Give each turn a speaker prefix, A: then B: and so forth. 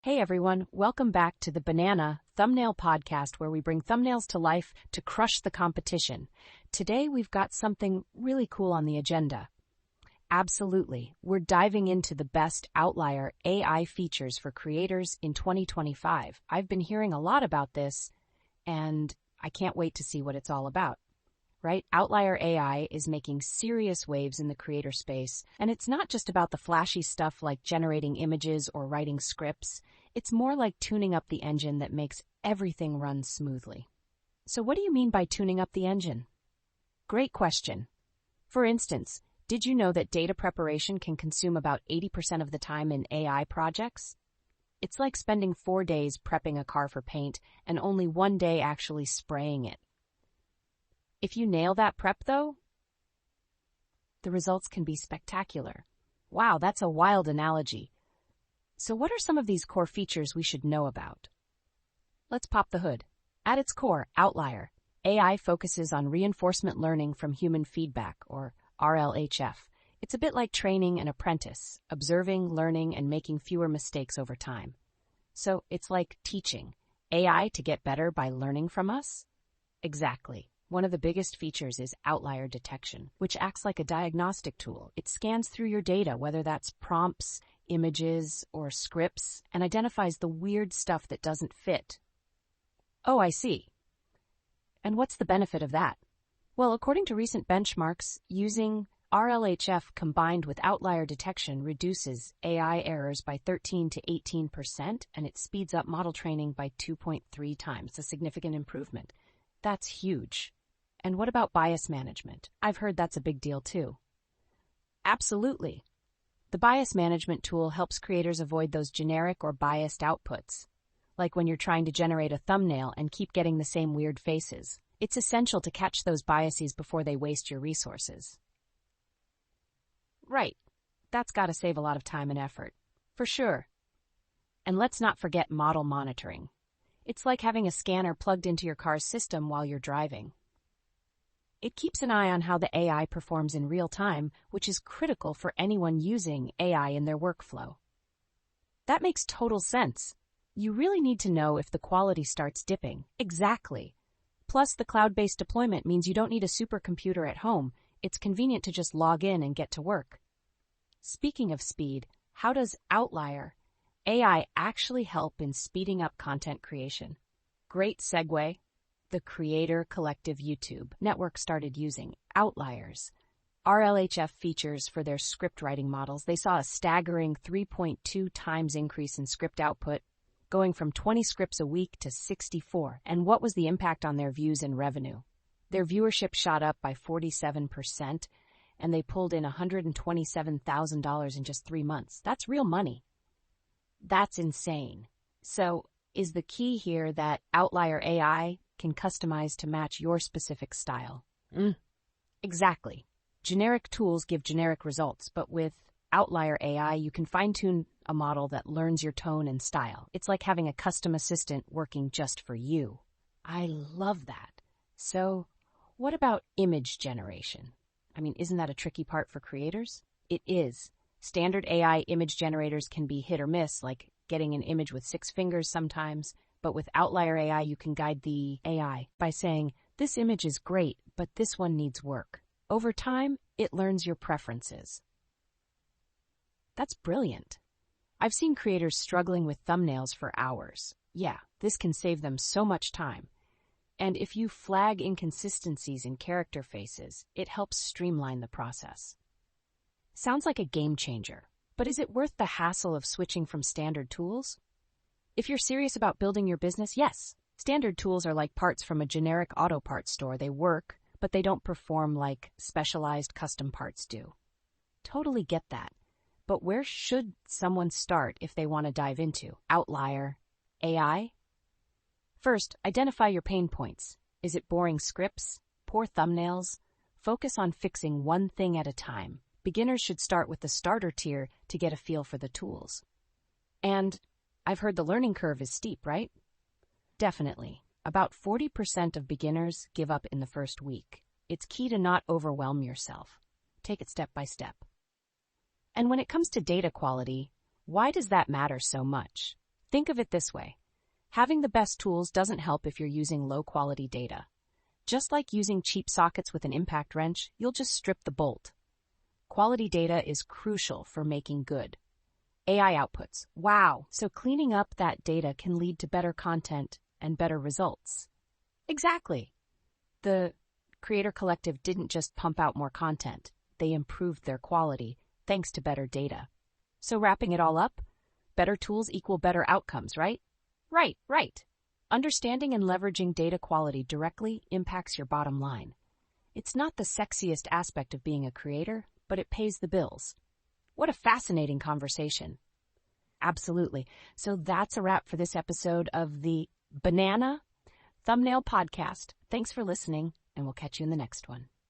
A: Hey everyone, welcome back to the Banana Thumbnail Podcast, where we bring thumbnails to life to crush the competition. Today we've got something really cool on the agenda. Absolutely, we're diving into the best Outlier AI features for creators in 2025. I've been hearing a lot about this, and I can't wait to see what it's all about. Right? Outlier AI is making serious waves in the creator space, and it's not just about the flashy stuff like generating images or writing scripts. It's more like tuning up the engine that makes everything run smoothly. So what do you mean by tuning up the engine? Great question. For instance, did you know that data preparation can consume about 80% of the time in AI projects? It's like spending 4 days prepping a car for paint and only 1 day actually spraying it. If you nail that prep, though, the results can be spectacular. Wow, that's a wild analogy. So what are some of these core features we should know about? Let's pop the hood. At its core, Outlier AI focuses on reinforcement learning from human feedback, or RLHF. It's a bit like training an apprentice, observing, learning, and making fewer mistakes over time. So it's like teaching AI to get better by learning from us? Exactly. One of the biggest features is outlier detection, which acts like a diagnostic tool. It scans through your data, whether that's prompts, images, or scripts, and identifies the weird stuff that doesn't fit. Oh, I see. And what's the benefit of that? Well, according to recent benchmarks, using RLHF combined with outlier detection reduces AI errors by 13 to 18%, and it speeds up model training by 2.3 times, a significant improvement. That's huge. And what about bias management? I've heard that's a big deal too. Absolutely. The bias management tool helps creators avoid those generic or biased outputs, like when you're trying to generate a thumbnail and keep getting the same weird faces. It's essential to catch those biases before they waste your resources. Right. That's got to save a lot of time and effort. For sure. And let's not forget model monitoring. It's like having a scanner plugged into your car's system while you're driving. It keeps an eye on how the AI performs in real time, which is critical for anyone using AI in their workflow. That makes total sense. You really need to know if the quality starts dipping. Exactly. Plus, the cloud-based deployment means you don't need a supercomputer at home. It's convenient to just log in and get to work. Speaking of speed, how does Outlier AI actually help in speeding up content creation? Great segue. The Creator Collective YouTube network started using Outlier's RLHF features for their script writing models. They saw a staggering 3.2 times increase in script output, going from 20 scripts a week to 64. And what was the impact on their views and revenue? Their viewership shot up by 47%, and they pulled in $127,000 in just 3 months. That's real money. That's insane. So, is the key here that Outlier AI can customize to match your specific style? Exactly. Generic tools give generic results, but with Outlier AI, you can fine-tune a model that learns your tone and style. It's like having a custom assistant working just for you. I love that. So, what about image generation? I mean, isn't that a tricky part for creators? It is. Standard AI image generators can be hit or miss, like getting an image with 6 fingers sometimes, but with Outlier AI, you can guide the AI by saying, this image is great, but this one needs work. Over time, it learns your preferences. That's brilliant. I've seen creators struggling with thumbnails for hours. Yeah, this can save them so much time. And if you flag inconsistencies in character faces, it helps streamline the process. Sounds like a game changer, but is it worth the hassle of switching from standard tools? If you're serious about building your business, yes. Standard tools are like parts from a generic auto parts store. They work, but they don't perform like specialized custom parts do. Totally get that. But where should someone start if they want to dive into Outlier AI? First, identify your pain points. Is it boring scripts? Poor thumbnails? Focus on fixing one thing at a time. Beginners should start with the starter tier to get a feel for the tools. And I've heard the learning curve is steep, right? Definitely. About 40% of beginners give up in the first week. It's key to not overwhelm yourself. Take it step by step. And when it comes to data quality, why does that matter so much? Think of it this way. Having the best tools doesn't help if you're using low-quality data. Just like using cheap sockets with an impact wrench, you'll just strip the bolt. Quality data is crucial for making good AI outputs. Wow! So cleaning up that data can lead to better content and better results. Exactly. The Creator Collective didn't just pump out more content. They improved their quality thanks to better data. So wrapping it all up, better tools equal better outcomes, right? Right. Understanding and leveraging data quality directly impacts your bottom line. It's not the sexiest aspect of being a creator, but it pays the bills. What a fascinating conversation. Absolutely. So that's a wrap for this episode of the Banana Thumbnail Podcast. Thanks for listening, and we'll catch you in the next one.